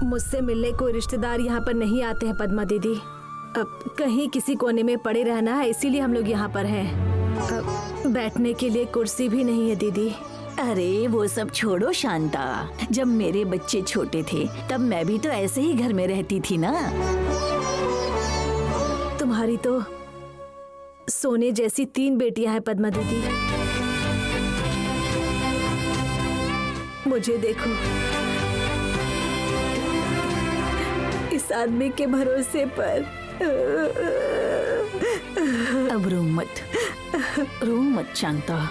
मुझसे मिलने कोई रिश्तेदार यहाँ पर नहीं आते हैं पद्मा दीदी। अब कहीं किसी कोने में पड़े रहना है, इसीलिए हम लोग यहाँ पर हैं। बैठने के लिए कुर्सी भी नहीं है दीदी। अरे वो सब छोड़ो शांता, जब मेरे बच्चे छोटे थे तब मैं भी तो ऐसे ही घर में रहती थी ना। तुम्हारी तो सोने जैसी 3 बेटियां हैं पद्मा दीदी। मुझे देखो, इस आदमी के भरोसे पर। अब रो मत शांता।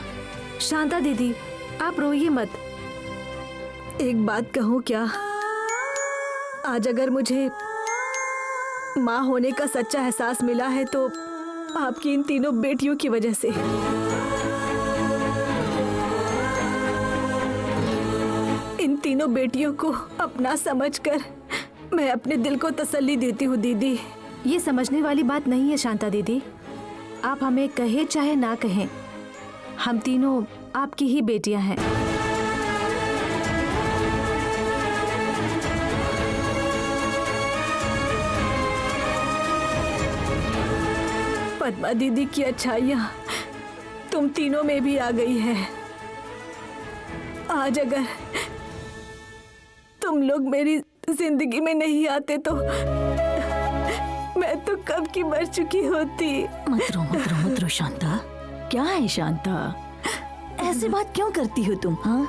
शांता दीदी, आप रोइए मत। एक बात कहूँ क्या, आज अगर मुझे माँ होने का सच्चा एहसास मिला है तो आपकी इन 3 बेटियों की वजह से। इन 3 बेटियों को अपना समझकर मैं अपने दिल को तसल्ली देती हूँ दीदी। ये समझने वाली बात नहीं है शांता दीदी। आप हमें कहे चाहे ना कहें, हम तीनों आपकी ही बेटियां हैं। पद्मा दीदी की अच्छाइयां तुम तीनों में भी आ गई है। आज अगर तुम लोग मेरी जिंदगी में नहीं आते तो मैं तो कब की मर चुकी होती। मत रो शांता। क्या है शांता, ऐसी बात क्यों करती हो तुम? हाँ,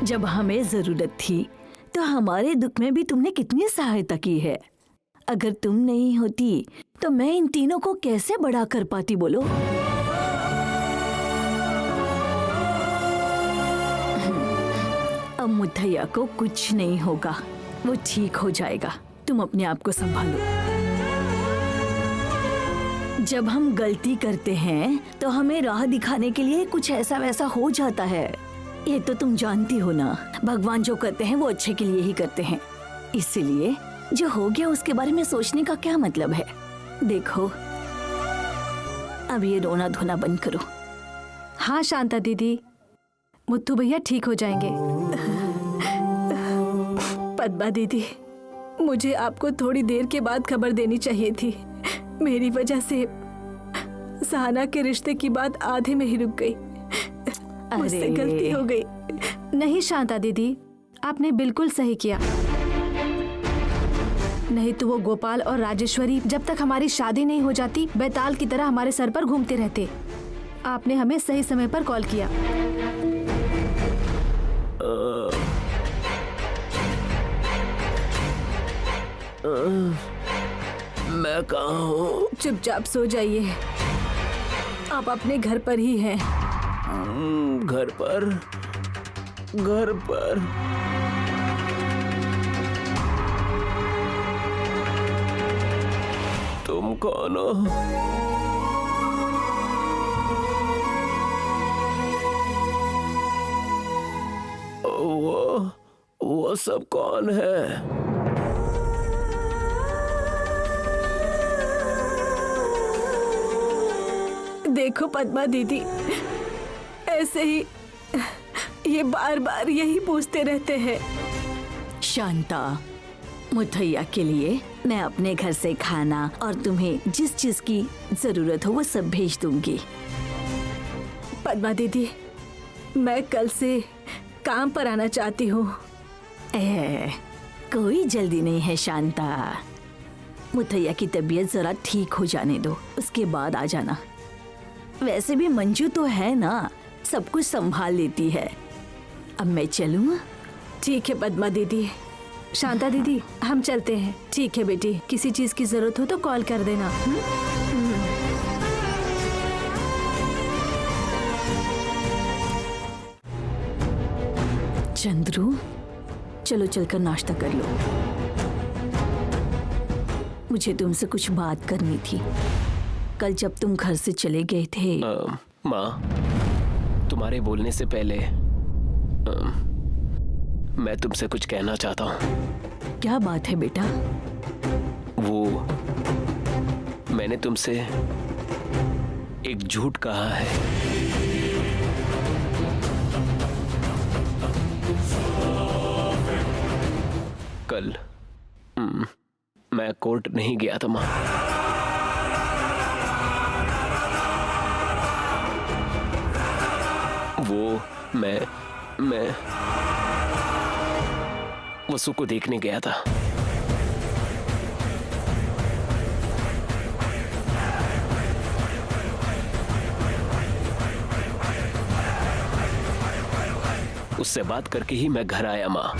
जब हमें जरूरत थी तो हमारे दुख में भी तुमने कितनी सहायता की है। अगर तुम नहीं होती तो मैं इन तीनों को कैसे बड़ा कर पाती, बोलो? अब मुथैया को कुछ नहीं होगा, वो ठीक हो जाएगा। तुम अपने आप को संभालो। जब हम गलती करते हैं तो हमें राह दिखाने के लिए कुछ ऐसा वैसा हो जाता है। ये तो तुम जानती हो ना, भगवान जो करते हैं वो अच्छे के लिए ही करते हैं। इसलिए जो हो गया उसके बारे में सोचने का क्या मतलब है? देखो, अब ये रोना धोना बंद करो। हाँ शांता दीदी, मुत्तू भैया ठीक हो जाएंगे। पद्मा दीदी, मुझे आपको थोड़ी देर के बाद खबर देनी चाहिए थी। मेरी वजह से सहाना के रिश्ते की बात आधे में ही रुक गई। मुझसे गलती हो गई। नहीं शांता दीदी, आपने बिल्कुल सही किया। नहीं तो वो गोपाल और राजेश्वरी जब तक हमारी शादी नहीं हो जाती बैताल की तरह हमारे सर पर घूमते रहते। आपने हमें सही समय पर कॉल किया। मैं कहाँ हूँ? चुपचाप सो जाइए, आप अपने घर पर ही हैं। घर पर? तुम कौन हो? वो सब कौन है? देखो पद्मा दीदी, ऐसे ही ये बार बार यही पूछते रहते हैं। शांता, मुथैया के लिए मैं अपने घर से खाना और तुम्हें जिस चीज की जरूरत हो वो सब भेज दूंगी। पद्मा दीदी, मैं कल से काम पर आना चाहती हूँ। कोई जल्दी नहीं है शांता, मुथैया की तबीयत जरा ठीक हो जाने दो, उसके बाद आ जाना। वैसे भी मंजू तो है ना, सब कुछ संभाल लेती है। अब मैं चलूँ? ठीक है पद्मा दीदी। शांता दीदी, हम चलते हैं। ठीक है बेटी, किसी चीज की जरूरत हो तो कॉल कर देना। चंद्रू, चलो चलकर नाश्ता कर लो। मुझे तुमसे कुछ बात करनी थी। कल जब तुम घर से चले गए थे। माँ, तुम्हारे बोलने से पहले मैं तुमसे कुछ कहना चाहता हूँ। क्या बात है बेटा? वो मैंने तुमसे एक झूठ कहा है। कल मैं कोर्ट नहीं गया था माँ। वो मैं वसु को देखने गया था। उससे बात करके ही मैं घर आया माँ।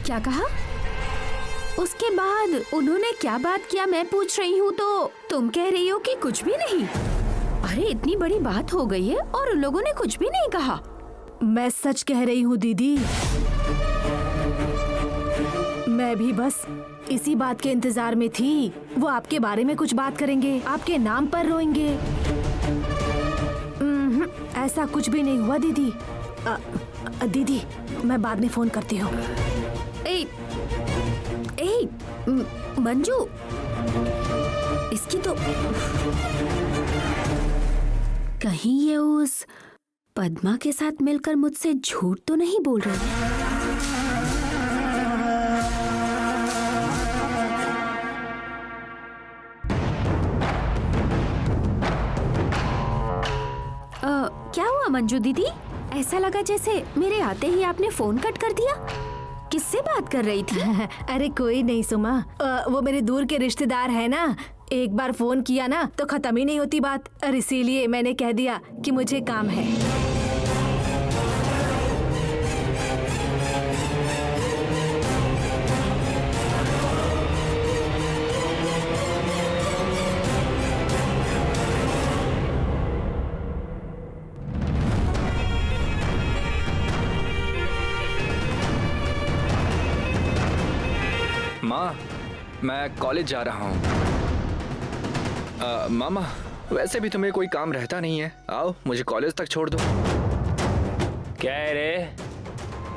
क्या कहा? उसके बाद उन्होंने क्या बात किया मैं पूछ रही हूँ तो तुम कह रही हो कि कुछ भी नहीं। अरे इतनी बड़ी बात हो गई है और उन लोगों ने कुछ भी नहीं कहा। मैं सच कह रही हूँ दीदी। मैं भी बस इसी बात के इंतजार में थी। वो आपके बारे में कुछ बात करेंगे, आपके नाम पर रोएंगे। ऐसा कुछ भी नहीं हुआ दीदी। दीदी मैं बाद में फोन करती हूँ। मंजू, इसकी तो कहीं ये उस पद्मा के साथ मिलकर मुझसे झूठ तो नहीं बोल रही है? क्या हुआ मंजू दीदी? ऐसा लगा जैसे मेरे आते ही आपने फोन कट कर दिया। किससे बात कर रही थी? अरे कोई नहीं सुमा, वो मेरे दूर के रिश्तेदार है ना। एक बार फोन किया ना तो खत्म ही नहीं होती बात, और इसीलिए मैंने कह दिया कि मुझे काम है। माँ, मैं कॉलेज जा रहा हूँ। मामा, वैसे भी तुम्हें कोई काम रहता नहीं है, आओ मुझे कॉलेज तक छोड़ दो। क्या है रे?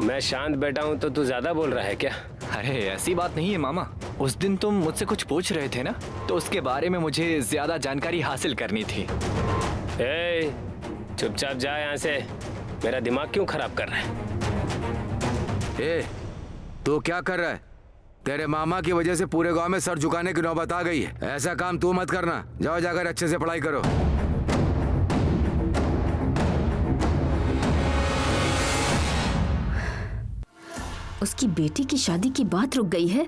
मैं शांत बैठा हूँ तो तू ज्यादा बोल रहा है क्या? अरे ऐसी बात नहीं है मामा, उस दिन तुम मुझसे कुछ पूछ रहे थे ना, तो उसके बारे में मुझे ज्यादा जानकारी हासिल करनी थी। ए, चुपचाप जा यहाँ से। मेरा दिमाग क्यों खराब कर रहा है? ए, तू क्या कर रहा है? तेरे मामा की वजह से पूरे गांव में सर झुकाने की नौबत आ गई है। ऐसा काम तू मत करना। जाओ जाकर अच्छे से पढ़ाई करो। उसकी बेटी की शादी की बात रुक गई है,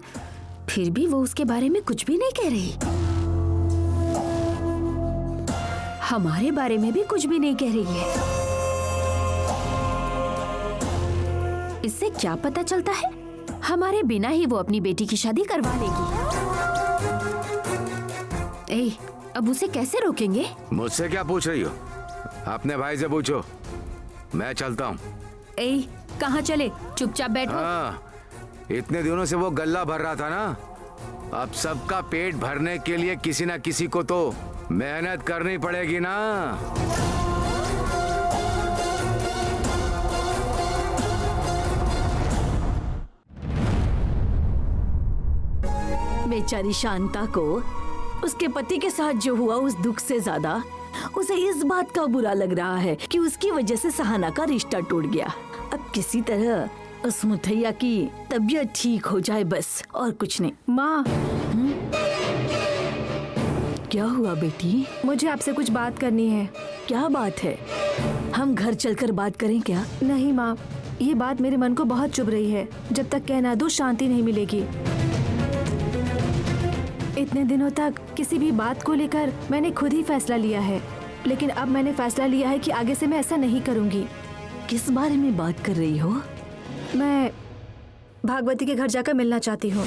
फिर भी वो उसके बारे में कुछ भी नहीं कह रही। हमारे बारे में भी कुछ भी नहीं कह रही है। इससे क्या पता चलता है? हमारे बिना ही वो अपनी बेटी की शादी करवा लेगी। अब उसे कैसे रोकेंगे? मुझसे क्या पूछ रही हो? अपने भाई से पूछो। मैं चलता हूँ। कहाँ चले? चुपचाप बैठो। हाँ, इतने दिनों से वो गल्ला भर रहा था ना, अब सबका पेट भरने के लिए किसी ना किसी को तो मेहनत करनी पड़ेगी ना। बेचारी शांता को उसके पति के साथ जो हुआ उस दुख से ज्यादा उसे इस बात का बुरा लग रहा है कि उसकी वजह से सहाना का रिश्ता टूट गया। अब किसी तरह उस मुथैया की तबीयत ठीक हो जाए बस, और कुछ नहीं। माँ, क्या हुआ बेटी? मुझे आपसे कुछ बात करनी है। क्या बात है? हम घर चलकर बात करें क्या? नहीं माँ, ये बात मेरे मन को बहुत चुभ रही है। जब तक कहना दो शांति नहीं मिलेगी। इतने दिनों तक किसी भी बात को लेकर मैंने खुद ही फैसला लिया है, लेकिन अब मैंने फैसला लिया है कि आगे से मैं ऐसा नहीं करूंगी। किस बारे में बात कर रही हो? मैं भागवती के घर जाकर मिलना चाहती हूँ।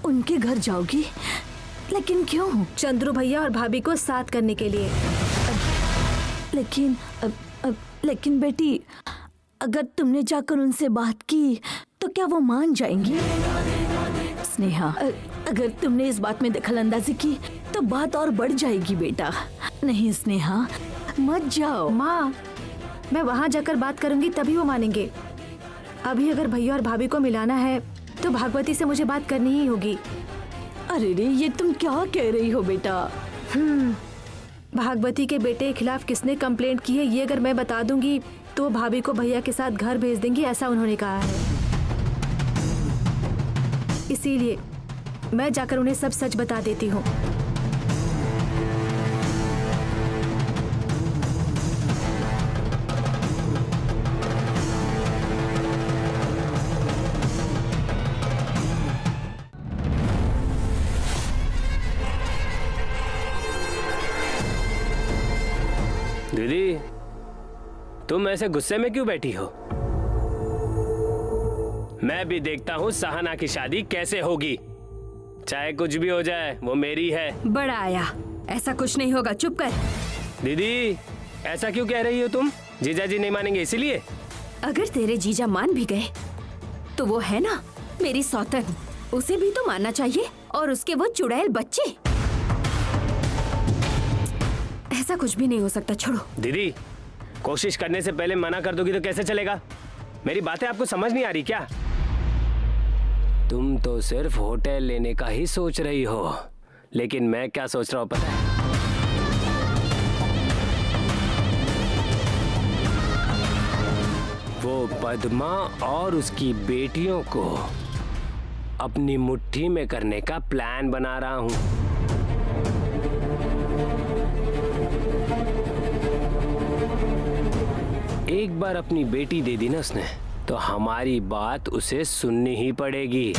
उनके घर जाओगी? लेकिन क्यों? चंद्रू भैया और भाभी को साथ करने के लिए। लेकिन बेटी, अगर तुमने जाकर उनसे बात की तो क्या वो मान जाएंगी? स्नेहा, अगर तुमने इस बात में दखल अंदाजी की तो बात और बढ़ जाएगी बेटा। नहीं स्नेहा, मत जाओ। माँ, मैं वहाँ जाकर बात करूंगी तभी वो मानेंगे। अभी अगर भैया और भाभी को मिलाना है तो भागवती से मुझे बात करनी ही होगी। अरे रे, ये तुम क्या कह रही हो बेटा? भागवती के बेटे के खिलाफ किसने कंप्लेंट की है ये अगर मैं बता दूंगी तो भाभी को भैया के साथ घर भेज देंगी, ऐसा उन्होंने कहा है। इसीलिए मैं जाकर उन्हें सब सच बता देती हूँ। दीदी, तुम ऐसे गुस्से में क्यों बैठी हो? मैं भी देखता हूँ सहाना की शादी कैसे होगी। चाहे कुछ भी हो जाए, वो मेरी है। बड़ा आया, ऐसा कुछ नहीं होगा, चुप कर। दीदी, ऐसा क्यों कह रही हो तुम? जीजा जी नहीं मानेंगे इसीलिए? अगर तेरे जीजा मान भी गए तो वो है ना मेरी सौतन, उसे भी तो मानना चाहिए। और उसके वो चुड़ैल बच्चे, ऐसा कुछ भी नहीं हो सकता। छोड़ो। दीदी, कोशिश करने से पहले मना कर दोगी तो कैसे चलेगा? मेरी बातें आपको समझ नहीं आ रही क्या? तुम तो सिर्फ होटल लेने का ही सोच रही हो, लेकिन मैं क्या सोच रहा हूँ पता है? वो पद्मा और उसकी बेटियों को अपनी मुट्ठी में करने का प्लान बना रहा हूँ। एक बार अपनी बेटी दे दी ना उसने, तो हमारी बात उसे सुननी ही पड़ेगी।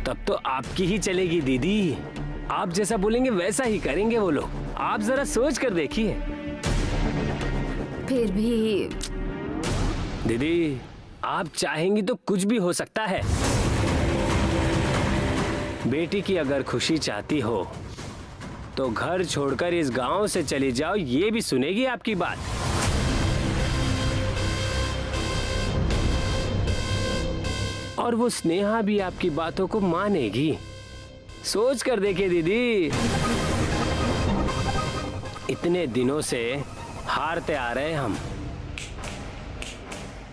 तब तो आपकी ही चलेगी दीदी। आप जैसा बोलेंगे वैसा ही करेंगे वो लोग। आप जरा सोच कर देखिए। फिर भी दीदी, आप चाहेंगी तो कुछ भी हो सकता है। बेटी की अगर खुशी चाहती हो तो घर छोड़कर इस गांव से चली जाओ, ये भी सुनेगी आपकी बात। और वो स्नेहा भी आपकी बातों को मानेगी। सोच कर देखिए दीदी। इतने दिनों से हारते आ रहे हम,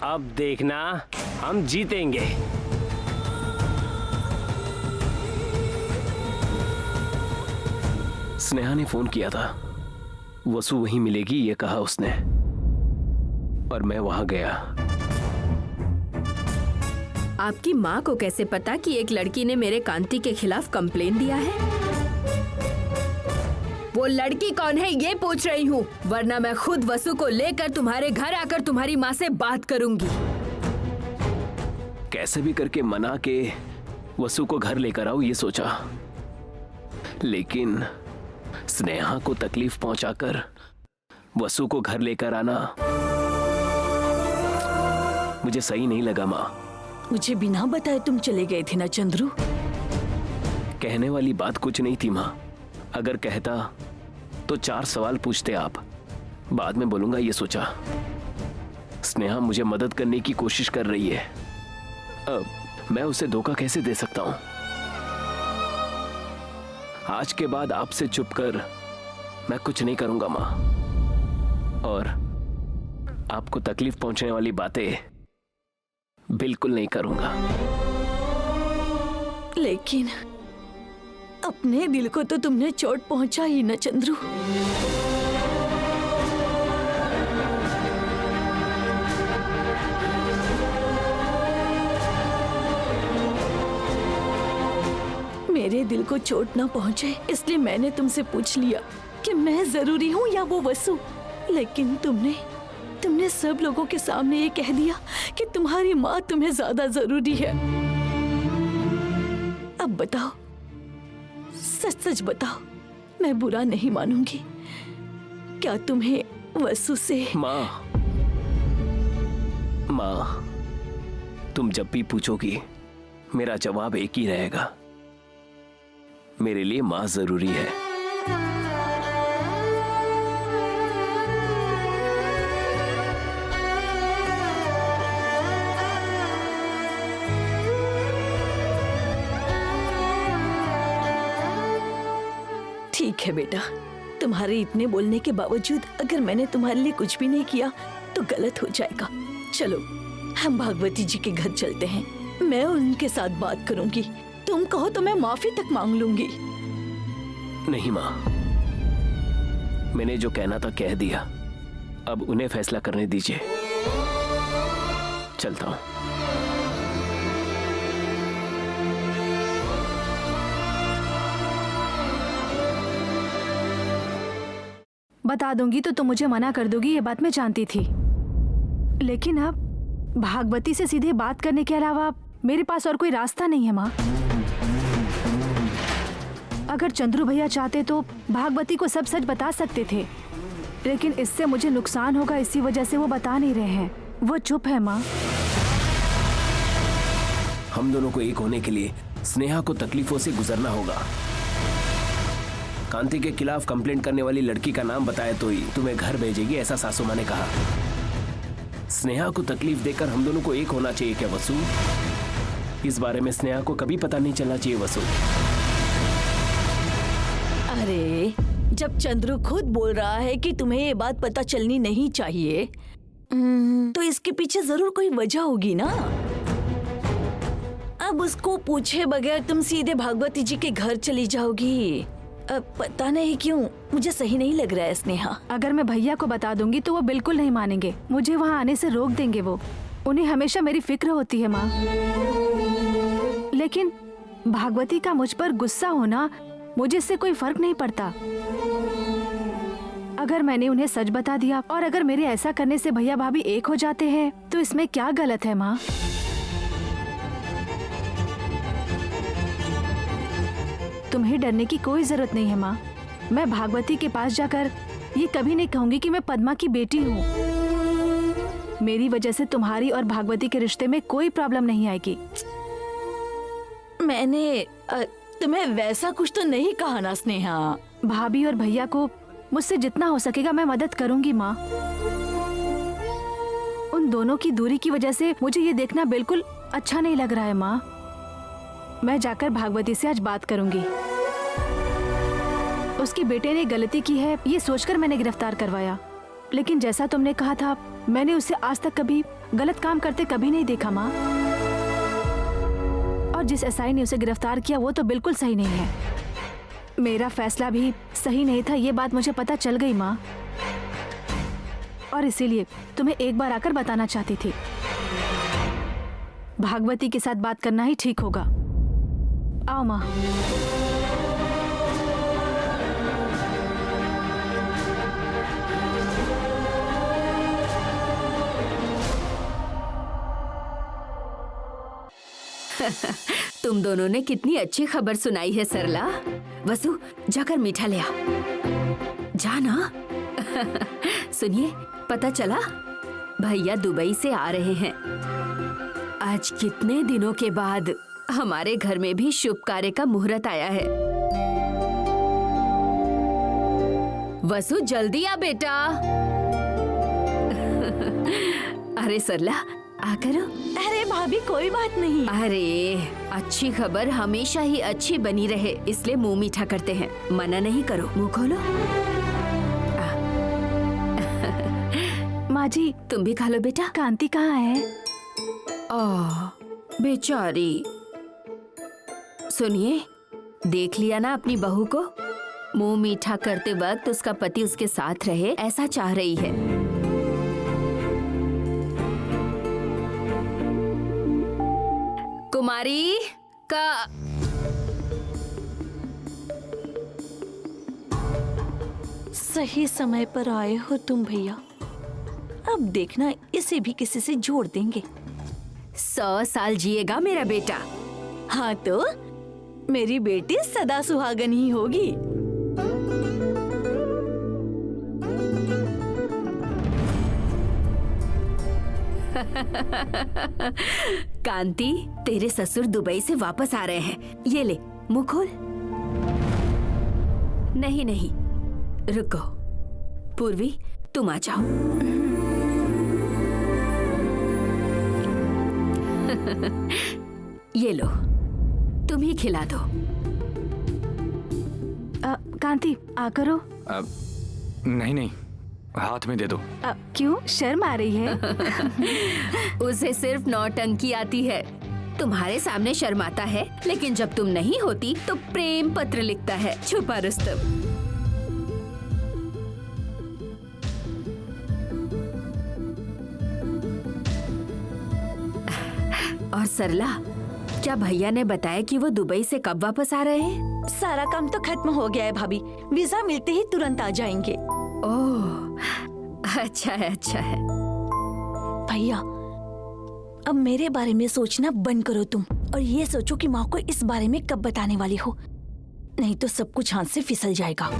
अब देखना हम जीतेंगे। स्नेहा ने फोन किया था, वसु वहीं मिलेगी ये कहा उसने, और मैं वहां गया। आपकी माँ को कैसे पता कि एक लड़की ने मेरे कांति के खिलाफ कंप्लेन दिया है? वो लड़की कौन है ये पूछ रही हूँ, वरना मैं खुद वसु को लेकर तुम्हारे घर आकर तुम्हारी माँ से बात करूंगी। कैसे भी करके मना के वसु को घर लेकर आओ ये सोचा, लेकिन स्नेहा को तकलीफ पहुंचाकर वसु को घर लेकर आना मुझे सही नहीं लगा माँ। मुझे बिना बताए तुम चले गए थे ना चंद्रू? कहने वाली बात कुछ नहीं थी माँ। अगर कहता तो 4 सवाल पूछते आप, बाद में बोलूंगा ये सोचा। स्नेहा मुझे मदद करने की कोशिश कर रही है, अब मैं उसे धोखा कैसे दे सकता हूं? आज के बाद आपसे चुप कर मैं कुछ नहीं करूंगा माँ, और आपको तकलीफ पहुंचने वाली बातें बिल्कुल नहीं करूंगा। लेकिन अपने दिल को तो तुमने चोट पहुंचा ही ना चंद्रू। मेरे दिल को चोट ना पहुंचे इसलिए मैंने तुमसे पूछ लिया कि मैं जरूरी हूं या वो वसु, लेकिन तुमने सब लोगों के सामने ये कह दिया कि तुम्हारी माँ तुम्हें ज्यादा जरूरी है। अब बताओ, सच सच बताओ, मैं बुरा नहीं मानूंगी। क्या तुम्हें वसु से? माँ, तुम जब भी पूछोगी मेरा जवाब एक ही रहेगा, मेरे लिए माँ जरूरी है। ठीक है बेटा, तुम्हारे इतने बोलने के बावजूद अगर मैंने तुम्हारे लिए कुछ भी नहीं किया तो गलत हो जाएगा। चलो हम भागवती जी के घर चलते हैं, मैं उनके साथ बात करूंगी। तुम कहो तो मैं माफी तक मांग लूंगी। नहीं माँ, मैंने जो कहना था कह दिया, अब उन्हें फैसला करने दीजिए। चलता हूँ। बता दूंगी तो तुम मुझे मना कर दोगी, ये बात मैं जानती थी। लेकिन अब भागवती से सीधे बात करने के अलावा मेरे पास और कोई रास्ता नहीं है माँ। अगर चंद्रू भैया चाहते तो भागवती को सब सच बता सकते थे, लेकिन इससे मुझे नुकसान होगा, इसी वजह से वो बता नहीं रहे हैं। वो चुप है माँ। हम दोनों को एक होने के लिए स्नेहा को तकलीफों से गुजरना होगा। कांति के खिलाफ कंप्लेंट करने वाली लड़की का नाम बताए तो ही तुम्हें घर भेजेगी, ऐसा सासू माँ ने कहा। स्नेहा को तकलीफ देकर हम दोनों को एक होना चाहिए क्या वसु? इस बारे में स्नेहा को कभी पता नहीं चलना चाहिए वसु। अरे जब चंद्रू खुद बोल रहा है कि तुम्हें ये बात पता चलनी नहीं चाहिए, तो इसके पीछे जरूर कोई वजह होगी ना। अब उसको पूछे बगैर तुम सीधे भागवती जी के घर चली जाओगी। अब पता नहीं क्यों मुझे सही नहीं लग रहा है स्नेहा। अगर मैं भैया को बता दूंगी तो वो बिल्कुल नहीं मानेंगे, मुझे वहाँ आने से रोक देंगे। वो उन्हें हमेशा मेरी फिक्र होती है माँ। लेकिन भागवती का मुझ पर गुस्सा होना, मुझे इससे कोई फर्क नहीं पड़ता। अगर मैंने उन्हें सच बता दिया और अगर मेरे ऐसा करने से भैया भाभी एक हो जाते हैं तो इसमें क्या गलत है माँ? तुम्हें डरने की कोई जरूरत नहीं है माँ। मैं भागवती के पास जाकर ये कभी नहीं कहूंगी कि मैं पद्मा की बेटी हूँ। मेरी वजह से तुम्हारी और भागवती के रिश्ते में कोई प्रॉब्लम नहीं आएगी। मैंने तुम्हें वैसा कुछ तो नहीं कहा ना स्नेहा। भाभी और भैया को मुझसे जितना हो सकेगा मैं मदद करूंगी माँ। उन दोनों की दूरी की वजह से मुझे ये देखना बिल्कुल अच्छा नहीं लग रहा है माँ। मैं जाकर भागवती से आज बात करूंगी। उसके बेटे ने गलती की है ये सोचकर मैंने गिरफ्तार करवाया, लेकिन जैसा तुमने कहा था मैंने उसे आज तक कभी गलत काम करते कभी नहीं देखा माँ। और जिस एसआई ने उसे गिरफ्तार किया वो तो बिल्कुल सही नहीं है। मेरा फैसला भी सही नहीं था, ये बात मुझे पता चल गई माँ, और इसीलिए तुम्हें एक बार आकर बताना चाहती थी। भागवती के साथ बात करना ही ठीक होगा। आओ माँ। तुम दोनों ने कितनी अच्छी खबर सुनाई है सरला। वसु जाकर मीठा ले आ। जा ना। सुनिए, पता चला भैया दुबई से आ रहे हैं। आज कितने दिनों के बाद हमारे घर में भी शुभ कार्य का मुहूर्त आया है। वसु जल्दी आ बेटा। अरे सरला आ करो। अरे भाभी कोई बात नहीं। अरे अच्छी खबर हमेशा ही अच्छी बनी रहे, इसलिए मुंह मीठा करते हैं। मना नहीं करो, मुंह खोलो। माँ जी तुम भी खा लो बेटा। कांति कहाँ है? बेचारी। सुनिए, देख लिया ना अपनी बहू को? मुंह मीठा करते वक्त उसका पति उसके साथ रहे, ऐसा चाह रही है। कुमारी का सही समय पर आए हो तुम भैया। अब देखना इसे भी किसी से जोड़ देंगे। 100 साल जिएगा मेरा बेटा। हाँ तो मेरी बेटी सदा सुहागन ही होगी। कांति, तेरे ससुर दुबई से वापस आ रहे हैं। ये ले, मुंह खोल। नहीं नहीं, रुको। पूर्वी, तुम आ जाओ। ये लो, तुम ही खिला दो। कांति आ करो। नहीं नहीं, हाथ में दे दो। क्यों शर्म आ रही है? उसे सिर्फ नौटंकी आती है। तुम्हारे सामने शर्माता है, लेकिन जब तुम नहीं होती तो प्रेम पत्र लिखता है। छुपा रुस्तम। और सरला, क्या भैया ने बताया कि वो दुबई से कब वापस आ रहे हैं? सारा काम तो खत्म हो गया है भाभी, वीजा मिलते ही तुरंत आ जाएंगे। ओह, अच्छा है, अच्छा है। भैया अब मेरे बारे में सोचना बंद करो तुम, और ये सोचो कि माँ को इस बारे में कब बताने वाली हो, नहीं तो सब कुछ हाथ से फिसल जाएगा।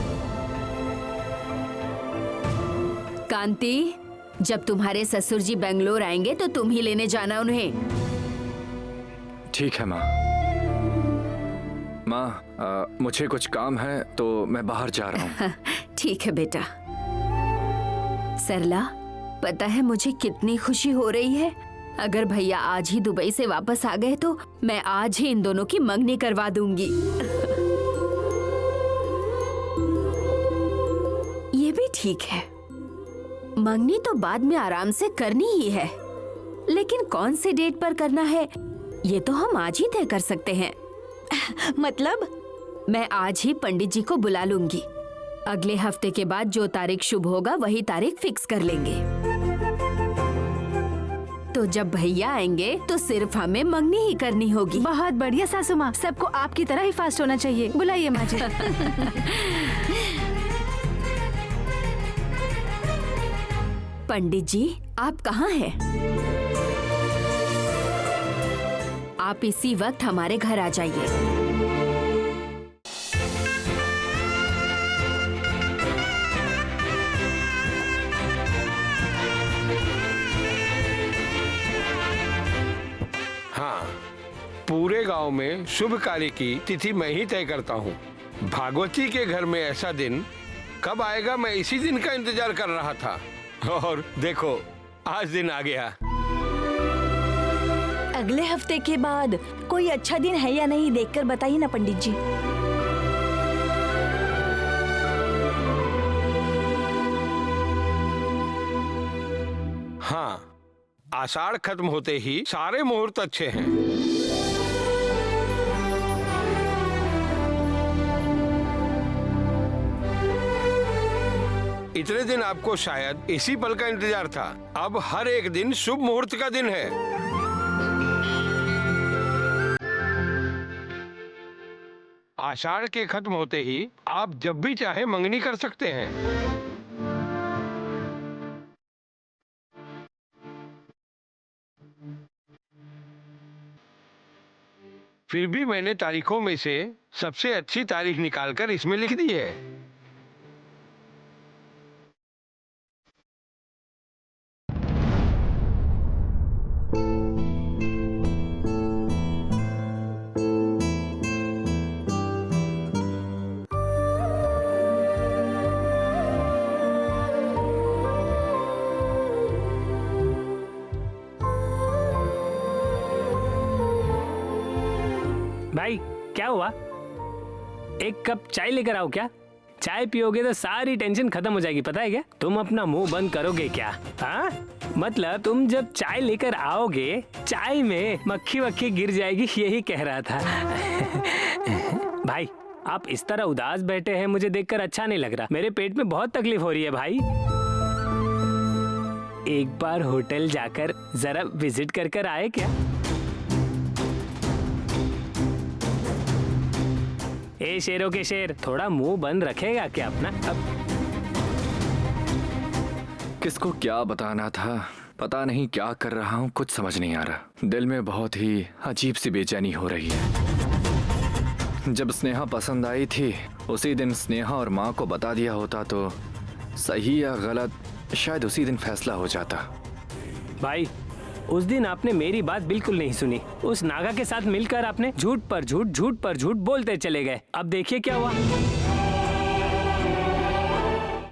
कांति, जब तुम्हारे ससुर जी बेंगलोर आएंगे तो तुम ही लेने जाना उन्हें। ठीक है माँ। माँ, मुझे कुछ काम है तो मैं बाहर जा रहा हूँ। ठीक है बेटा। सरला, पता है मुझे कितनी खुशी हो रही है। अगर भैया आज ही दुबई से वापस आ गए तो मैं आज ही इन दोनों की मंगनी करवा दूंगी। ये भी ठीक है, मंगनी तो बाद में आराम से करनी ही है, लेकिन कौन से डेट पर करना है ये तो हम आज ही तय कर सकते हैं। मतलब? मैं आज ही पंडित जी को बुला लूंगी। अगले हफ्ते के बाद जो तारीख शुभ होगा वही तारीख फिक्स कर लेंगे। तो जब भैया आएंगे तो सिर्फ हमें मंगनी ही करनी होगी। बहुत बढ़िया सासू माँ, सबको आपकी तरह ही फास्ट होना चाहिए। बुलाइए माँ जी। पंडित जी, आप कहाँ हैं? आप इसी वक्त हमारे घर आ जाइए। हाँ, पूरे गांव में शुभ कार्य की तिथि मैं ही तय करता हूँ। भागवती के घर में ऐसा दिन कब आएगा, मैं इसी दिन का इंतजार कर रहा था, और देखो आज दिन आ गया। अगले हफ्ते के बाद कोई अच्छा दिन है या नहीं देखकर बताइए ना पंडित जी। हाँ, आषाढ़ खत्म होते ही सारे मुहूर्त अच्छे हैं। इतने दिन आपको शायद इसी पल का इंतजार था। अब हर एक दिन शुभ मुहूर्त का दिन है। आषाढ़ के खत्म होते ही आप जब भी चाहे मंगनी कर सकते हैं। फिर भी मैंने तारीखों में से सबसे अच्छी तारीख निकालकर इसमें लिख दी है। भाई क्या हुआ? एक कप चाय लेकर आओ क्या? चाय पियोगे तो सारी टेंशन खत्म हो जाएगी, पता है क्या? तुम अपना मुंह बंद करोगे क्या? हाँ, मतलब तुम जब चाय लेकर आओगे चाय में मक्खी वक्खी गिर जाएगी, यही कह रहा था। भाई आप इस तरह उदास बैठे हैं, मुझे देखकर अच्छा नहीं लग रहा। मेरे पेट में बहुत तकलीफ हो रही है भाई। एक बार होटल जाकर जरा विजिट कर कर आए क्या? ए शेरों के शेर, थोड़ा मुंह बंद रखेगा क्या अपना? अब किसको क्या बताना था, पता नहीं क्या कर रहा हूँ, कुछ समझ नहीं आ रहा। दिल में बहुत ही अजीब सी बेचैनी हो रही है। जब स्नेहा पसंद आई थी उसी दिन स्नेहा और माँ को बता दिया होता तो सही या गलत शायद उसी दिन फैसला हो जाता। भाई उस दिन आपने मेरी बात बिल्कुल नहीं सुनी। उस नागा के साथ मिलकर आपने झूठ पर झूठ बोलते चले गए। अब देखिए क्या हुआ।